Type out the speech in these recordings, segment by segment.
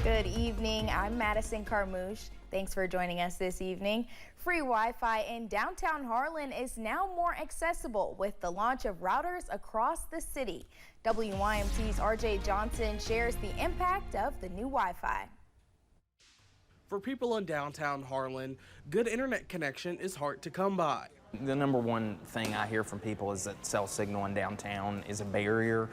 Good evening. I'm Madison Carmouche. Thanks for joining us this evening. Free Wi-Fi in downtown Harlan is now more accessible with the launch of routers across the city. WYMT's RJ Johnson shares the impact of the new Wi-Fi. For people in downtown Harlan, good internet connection is hard to come by. The number one thing I hear from people is that cell signal in downtown is a barrier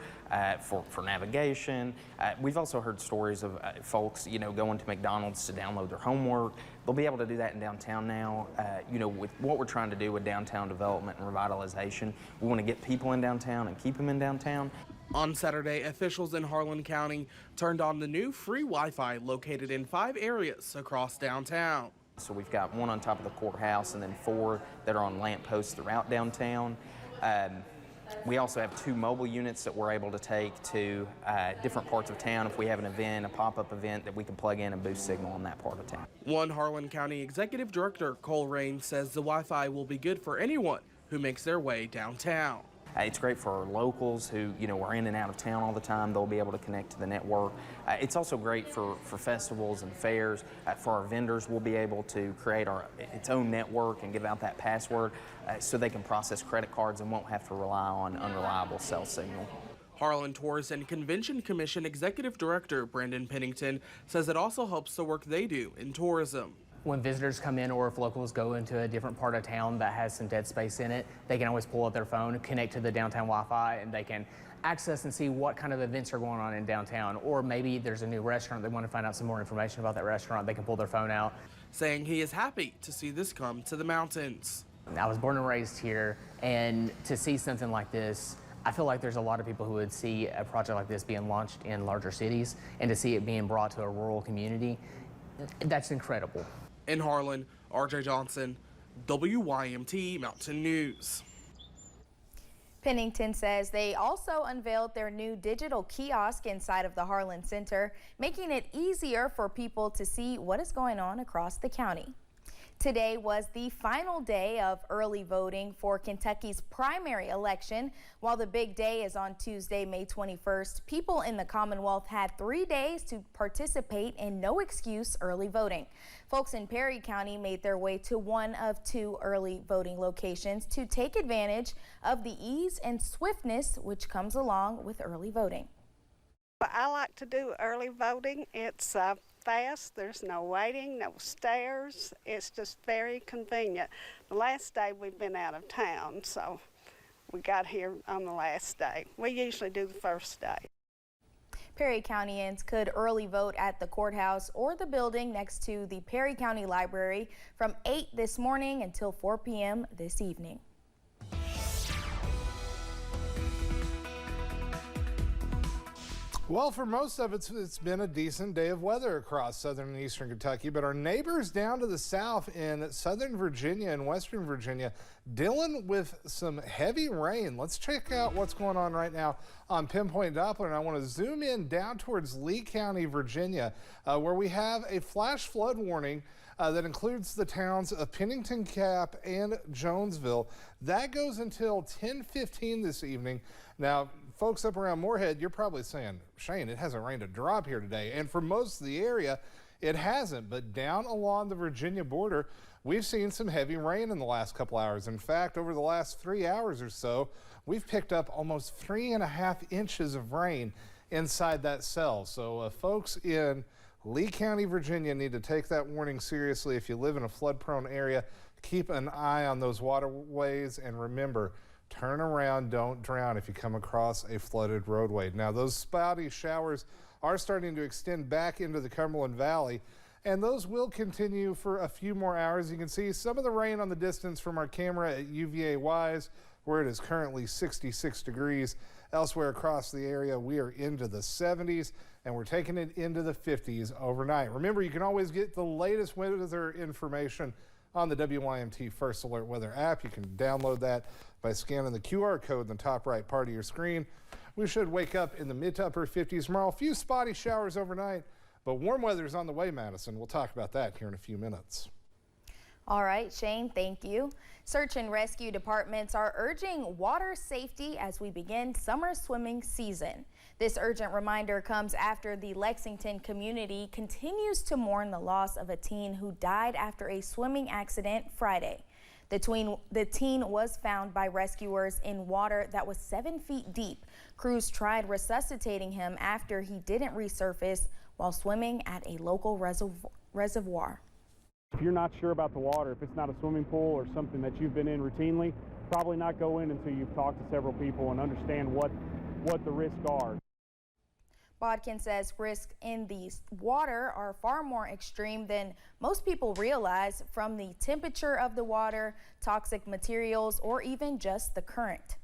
for navigation. We've also heard stories of folks, going to McDonald's to download their homework. They'll be able to do that in downtown now. With what we're trying to do with downtown development and revitalization, we want to get people in downtown and keep them in downtown. On Saturday, officials in Harlan County turned on the new free Wi-Fi located in 5 areas across downtown. So we've got one on top of the courthouse and then 4 that are on lampposts throughout downtown. We also have 2 mobile units that we're able to take to different parts of town if we have an event, a pop-up event that we can plug in and boost signal in that part of town. One Harlan County Executive Director, Cole Rain, says the Wi-Fi will be good for anyone who makes their way downtown. It's great for our locals who, are in and out of town all the time. They'll be able to connect to the network. It's also great for festivals and fairs. For our vendors, we'll be able to create its own network and give out that password so they can process credit cards and won't have to rely on unreliable cell signal. Harlan Tourist and Convention Commission Executive Director Brandon Pennington says it also helps the work they do in tourism. When visitors come in or if locals go into a different part of town that has some dead space in it, they can always pull up their phone, connect to the downtown Wi-Fi, and they can access and see what kind of events are going on in downtown. Or maybe there's a new restaurant, they want to find out some more information about that restaurant, they can pull their phone out. Saying he is happy to see this come to the mountains. I was born and raised here, and to see something like this, I feel like there's a lot of people who would see a project like this being launched in larger cities, and to see it being brought to a rural community, that's incredible. In Harlan, RJ Johnson, WYMT Mountain News. Pennington says they also unveiled their new digital kiosk inside of the Harlan Center, making it easier for people to see what is going on across the county. Today was the final day of early voting for Kentucky's primary election. While the big day is on Tuesday, May 21st, people in the Commonwealth had 3 days to participate in no-excuse early voting. Folks in Perry County made their way to one of 2 early voting locations to take advantage of the ease and swiftness which comes along with early voting. I like to do early voting. It's fast, there's no waiting, no stairs. It's just very convenient. The last day we've been out of town, so we got here on the last day. We usually do the first day. Perry Countyans could early vote at the courthouse or the building next to the Perry County Library from 8 this morning until 4 p.m. this evening. Well, for most of it, it's been a decent day of weather across southern and eastern Kentucky, but our neighbors down to the south in southern Virginia and western Virginia dealing with some heavy rain. Let's check out what's going on right now on Pinpoint Doppler, and I want to zoom in down towards Lee County, Virginia, where we have a flash flood warning that includes the towns of Pennington Cap and Jonesville. That goes until 10:15 this evening. Now, folks up around Moorhead, you're probably saying, Shane, it hasn't rained a drop here today. And for most of the area, it hasn't. But down along the Virginia border, we've seen some heavy rain in the last couple hours. In fact, over the last 3 hours or so, we've picked up almost 3.5 inches of rain inside that cell. So folks in Lee County, Virginia need to take that warning seriously. If you live in a flood-prone area, keep an eye on those waterways, and remember, turn around, don't drown if you come across a flooded roadway. Now, those spotty showers are starting to extend back into the Cumberland Valley, and those will continue for a few more hours. You can see some of the rain on the distance from our camera at UVA Wise, where it is currently 66 degrees. Elsewhere across the area, we are into the 70s, and we're taking it into the 50s overnight. Remember, you can always get the latest weather information on the WYMT First Alert Weather app. You can download that by scanning the QR code in the top right part of your screen. We should wake up in the mid to upper 50s tomorrow. A few spotty showers overnight, but warm weather is on the way, Madison. We'll talk about that here in a few minutes. All right, Shane, thank you. Search and rescue departments are urging water safety as we begin summer swimming season. This urgent reminder comes after the Lexington community continues to mourn the loss of a teen who died after a swimming accident Friday. The teen was found by rescuers in water that was 7 feet deep. Crews tried resuscitating him after he didn't resurface while swimming at a local reservoir. If you're not sure about the water, if it's not a swimming pool or something that you've been in routinely, probably not go in until you've talked to several people and understand what the risks are. Bodkin says risks in the water are far more extreme than most people realize, from the temperature of the water, toxic materials, or even just the current.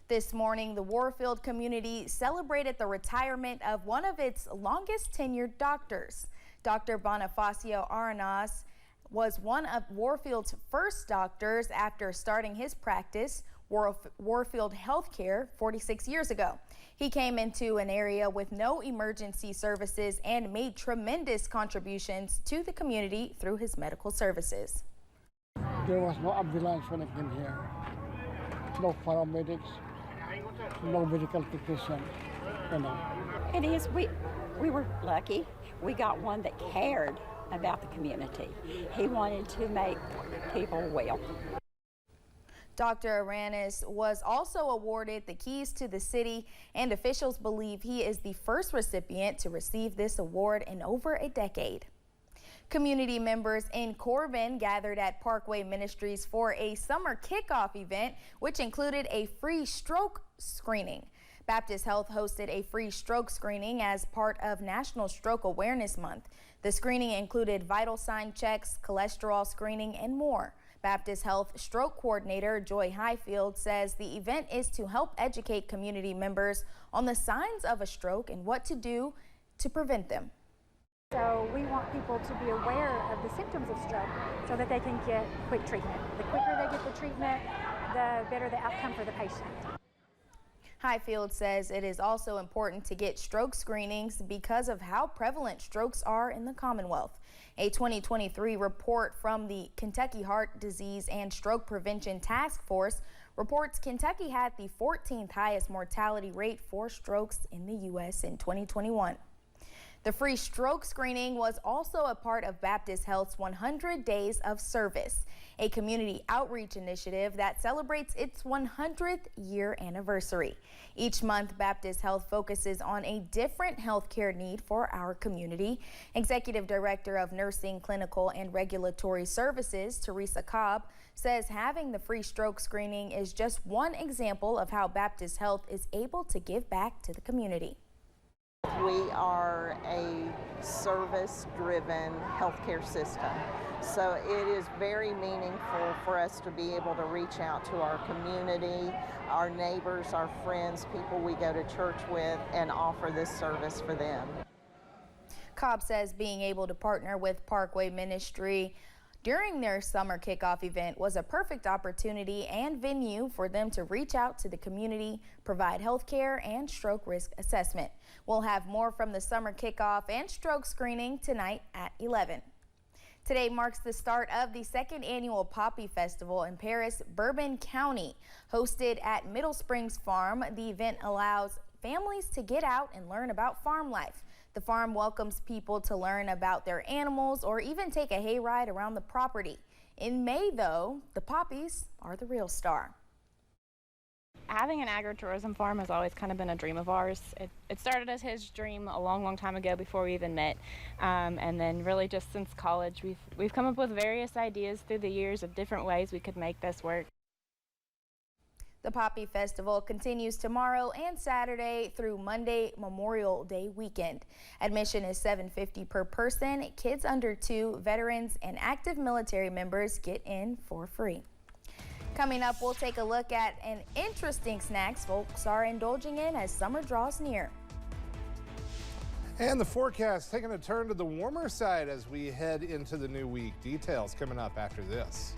This morning, the Warfield community celebrated the retirement of one of its longest tenured doctors. Dr. Bonifacio Arenas was one of Warfield's first doctors after starting his practice, Warfield Healthcare, 46 years ago. He came into an area with no emergency services and made tremendous contributions to the community through his medical services. There was no ambulance when I came here, no paramedics, no medical technician, you know. It is, we were lucky. We got one that cared about the community. He wanted to make people well. Dr. Arenas was also awarded the keys to the city, and officials believe he is the first recipient to receive this award in over a decade. Community members in Corbin gathered at Parkway Ministries for a summer kickoff event, which included a free stroke screening. Baptist Health hosted a free stroke screening as part of National Stroke Awareness Month. The screening included vital sign checks, cholesterol screening, and more. Baptist Health Stroke Coordinator Joy Highfield says the event is to help educate community members on the signs of a stroke and what to do to prevent them. So we want people to be aware of the symptoms of stroke so that they can get quick treatment. The quicker they get the treatment, the better the outcome for the patient. Highfield says it is also important to get stroke screenings because of how prevalent strokes are in the Commonwealth. A 2023 report from the Kentucky Heart Disease and Stroke Prevention Task Force reports Kentucky had the 14th highest mortality rate for strokes in the U.S. in 2021. The free stroke screening was also a part of Baptist Health's 100 Days of Service, a community outreach initiative that celebrates its 100th year anniversary. Each month, Baptist Health focuses on a different healthcare need for our community. Executive Director of Nursing, Clinical, and Regulatory Services, Teresa Cobb, says having the free stroke screening is just one example of how Baptist Health is able to give back to the community. We are a service-driven healthcare system, so it is very meaningful for us to be able to reach out to our community, our neighbors, our friends, people we go to church with, and offer this service for them. Cobb says being able to partner with Parkway Ministry during their summer kickoff event was a perfect opportunity and venue for them to reach out to the community, provide health care and stroke risk assessment. We'll have more from the summer kickoff and stroke screening tonight at 11. Today marks the start of the second annual Poppy Festival in Paris, Bourbon County. Hosted at Middle Springs Farm, the event allows families to get out and learn about farm life. The farm welcomes people to learn about their animals or even take a hayride around the property. In May, though, the poppies are the real star. Having an agritourism farm has always kind of been a dream of ours. It started as his dream a long time ago before we even met, and then really just since college we've come up with various ideas through the years of different ways we could make this work. The Poppy Festival continues tomorrow and Saturday through Monday Memorial Day weekend. Admission is $7.50 per person. Kids under 2, veterans, and active military members get in for free. Coming up, we'll take a look at an interesting snacks folks are indulging in as summer draws near. And the forecast taking a turn to the warmer side as we head into the new week. Details coming up after this.